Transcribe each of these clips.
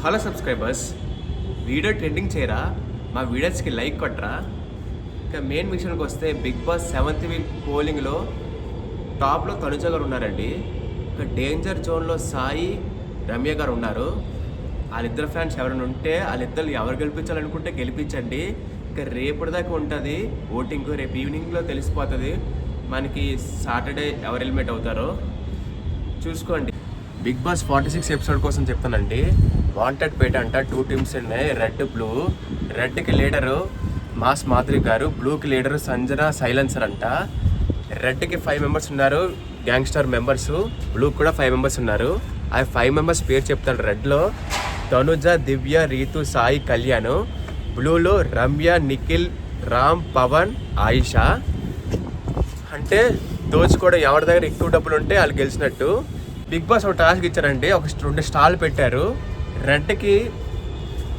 Hello subscribers, video trending చేయరా, మా వీడియోస్కి లైక్ కొట్టరా. ఇక మెయిన్ మిషన్కి వస్తే బిగ్ బాస్ 7th వీక్ పోలింగ్లో టాప్లో తనుజ గారు ఉన్నారండి. ఇక డేంజర్ జోన్లో సాయి, రమ్య గారు ఉన్నారు. వాళ్ళిద్దరు ఫ్యాన్స్ ఎవరైనా ఉంటే వాళ్ళిద్దరు ఎవరు గెలిపించాలనుకుంటే గెలిపించండి. ఇక రేపటి దాకా ఉంటుంది ఓటింగ్. రేపు ఈవినింగ్లో తెలిసిపోతుంది మనకి సాటర్డే ఎవరు ఎలిమినేట్ అవుతారో చూసుకోండి. బిగ్ బాస్ 46 ఎపిసోడ్ కోసం చెప్తానండి. వాంటెడ్ పేట అంట 2 టీమ్స్ ఉన్నాయి, రెడ్ బ్లూ. రెడ్కి లీడరు మాస్ మాధురి గారు, బ్లూకి లీడరు సంజన సైలెన్సర్ అంట. రెడ్కి 5 మెంబర్స్ ఉన్నారు గ్యాంగ్స్టర్ మెంబర్స్, బ్లూకి కూడా 5 మెంబర్స్ ఉన్నారు. ఆ 5 మెంబర్స్ పేరు చెప్తాడు. రెడ్లో తనుజ, దివ్య, రీతు, సాయి, కళ్యాణ్. బ్లూలో రమ్య, నిఖిల్, రామ్, పవన్, ఆయిషా. అంటే దోచుకోవడం ఎవరి దగ్గర ఎక్కువ డబ్బులు ఉంటే వాళ్ళు గెలిచినట్టు. బిగ్ బాస్ ఒక టాస్క్ ఇచ్చారండి, ఒక 2 స్టాల్ పెట్టారు. రెడ్కి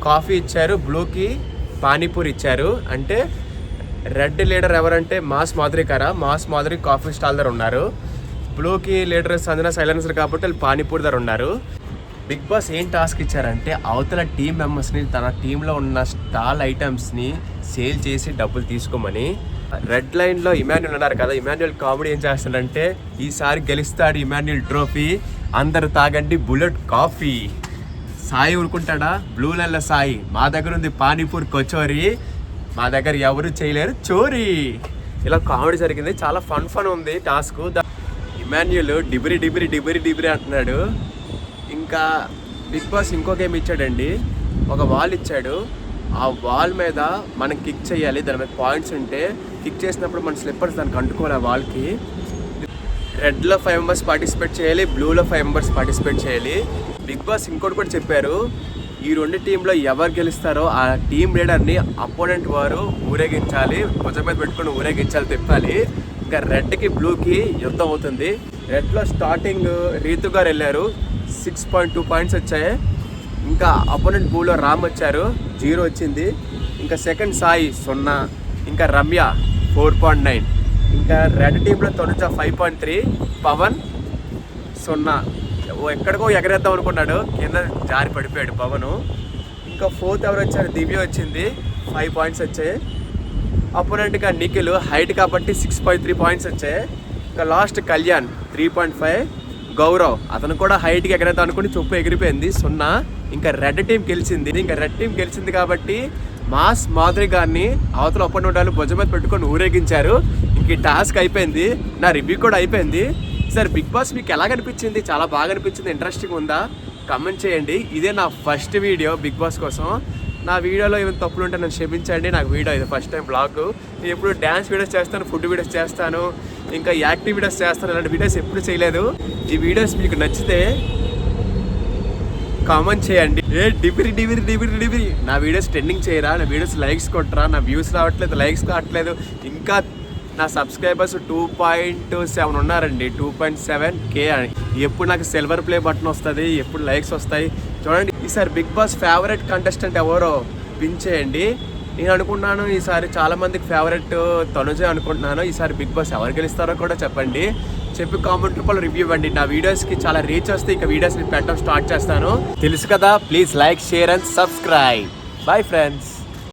కాఫీ ఇచ్చారు, బ్లూకి పానీపూరి ఇచ్చారు. అంటే రెడ్ లీడర్ ఎవరంటే మాస్ మాధురి గారా, మాస్ మాధురి కాఫీ స్టాల్ దగ్గర ఉన్నారు. బ్లూకి లీడర్ సంజన సైలెన్సర్ కాబట్టి వాళ్ళు పానీపూరి దగ్గర ఉన్నారు. బిగ్ బాస్ ఏం టాస్క్ ఇచ్చారంటే అవతల టీం మెంబర్స్ని తన టీంలో ఉన్న స్టాల్ ఐటమ్స్ని సేల్ చేసి డబ్బులు తీసుకోమని. రెడ్ లైన్లో ఇమాన్యుల్ ఉన్నారు కదా, ఇమాన్యుల్ కామెడీ ఏం చేస్తాడంటే ఈసారి గెలుస్తాడు ఇమాన్యుల్ ట్రోఫీ, అందరు తాగండి బుల్లెట్ కాఫీ. సాయి ఊరుకుంటాడా? బ్లూ లైన్లో సాయి, మా దగ్గర ఉంది పానీపూరి కచోరీ, మా దగ్గర ఎవరు చేయలేరు చోరీ. ఇలా కామెడీ జరిగింది, చాలా ఫన్ ఉంది టాస్క్. ఇమాన్యుల్ డిబిరి డిబిరి డిబిరి డిబిరి అంటున్నాడు. ఇంకా బిగ్ బాస్ ఇంకో గేమ్ ఇచ్చాడండి, ఒక వాల్ ఇచ్చాడు. ఆ వాల్ మీద మనం కిక్ చేయాలి, దాని మీద పాయింట్స్ ఉంటే కిక్ చేసినప్పుడు మన స్లిప్పర్స్ దానికి అంటుకోవాలి ఆ వాల్కి. రెడ్లో 5 మెంబర్స్ పార్టిసిపేట్ చేయాలి, బ్లూలో 5 మెంబర్స్ పార్టిసిపేట్ చేయాలి. బిగ్ బాస్ ఇంకోటి కూడా చెప్పారు, ఈ 2 టీంలో ఎవరు గెలుస్తారో ఆ టీం లీడర్ని అపోనెంట్ వారు ఊరేగించాలి, భుజం మీద పెట్టుకుని ఊరేగించాలి, తిప్పాలి. ఇంకా రెడ్కి బ్లూకి యుద్ధం అవుతుంది. రెడ్లో స్టార్టింగ్ రీతు గారు వెళ్ళారు, 6.2 పాయింట్స్ వచ్చాయి. ఇంకా అపోనెంట్ బ్లూలో రామ్ వచ్చారు, 0 వచ్చింది. ఇంకా సెకండ్ సాయి 0, ఇంకా రమ్య 4.9, ఇంకా రెడ్ టీంలో తనుజ 5.3, పవన్ 0. ఎక్కడికో ఎగరేద్దాం అనుకున్నాడు, కింద జారి పడిపోయాడు పవన్. ఇంకా 4th ఎవరు వచ్చారు? దివ్య వచ్చింది, 5 పాయింట్స్ వచ్చాయి. అపోనెంట్గా నిఖిల్ హైట్ కాబట్టి 6.3 పాయింట్స్ వచ్చాయి. ఇంకా లాస్ట్ కళ్యాణ్ 3.5, గౌరవ్ అతను కూడా హైట్కి ఎగరేద్దాం అనుకుని చొప్పు ఎగిరిపోయింది, 0. ఇంకా రెడ్ టీం గెలిచింది. ఇంకా రెడ్ టీం గెలిచింది కాబట్టి మాస్ మాధురి గారిని అవతల ఒప్పండాలు భుజం మీద పెట్టుకొని ఊరేగించారు. ఇంక ఈ టాస్క్ అయిపోయింది, నా రివ్యూ కూడా అయిపోయింది. సార్ బిగ్ బాస్ మీకు ఎలా అనిపించింది? చాలా బాగా అనిపించింది, ఇంట్రెస్టింగ్ ఉందా? కమెంట్ చేయండి. ఇదే నా ఫస్ట్ వీడియో బిగ్ బాస్ కోసం. నా వీడియోలో ఏమైనా తప్పులు ఉంటే నన్ను క్షమించండి. నాకు వీడియో ఇది ఫస్ట్ టైం బ్లాగ్. నేను ఎప్పుడు డ్యాన్స్ వీడియోస్ చేస్తాను, ఫుడ్ వీడియోస్ చేస్తాను, ఇంకా యాక్టివ్ వీడియోస్ చేస్తాను. ఇలాంటి వీడియోస్ ఎప్పుడు చేయలేదు. ఈ వీడియోస్ మీకు నచ్చితే కామెంట్ చేయండి. డిబిరి డిబిరి డిబిరి డిబిరి నా వీడియోస్ ట్రెండింగ్ చేయరా, నా వీడియోస్ లైక్స్ కొట్టరా. నా వ్యూస్ రావట్లేదు, లైక్స్ రావట్లేదు. ఇంకా నా సబ్స్క్రైబర్స్ 2.7 ఉన్నారండి, 2.7K అని. ఎప్పుడు నాకు సిల్వర్ ప్లే బటన్ వస్తుంది, ఎప్పుడు లైక్స్ వస్తాయి చూడండి. ఈసారి బిగ్ బాస్ ఫేవరెట్ కంటెస్టెంట్ ఎవరో పిన్ చేయండి. నేను అనుకుంటున్నాను ఈసారి చాలా మందికి ఫేవరెట్ తనుజే అనుకుంటున్నాను. ఈసారి బిగ్ బాస్ ఎవరు గెలుస్తారో కూడా చెప్పండి, చెప్పి కామెంట్ రూపంలో రివ్యూ ఇవ్వండి. నా వీడియోస్కి చాలా రీచ్ వస్తే ఇక వీడియోస్ని పెట్టడం స్టార్ట్ చేస్తాను. తెలుసు కదా, please like, share and subscribe. Bye friends.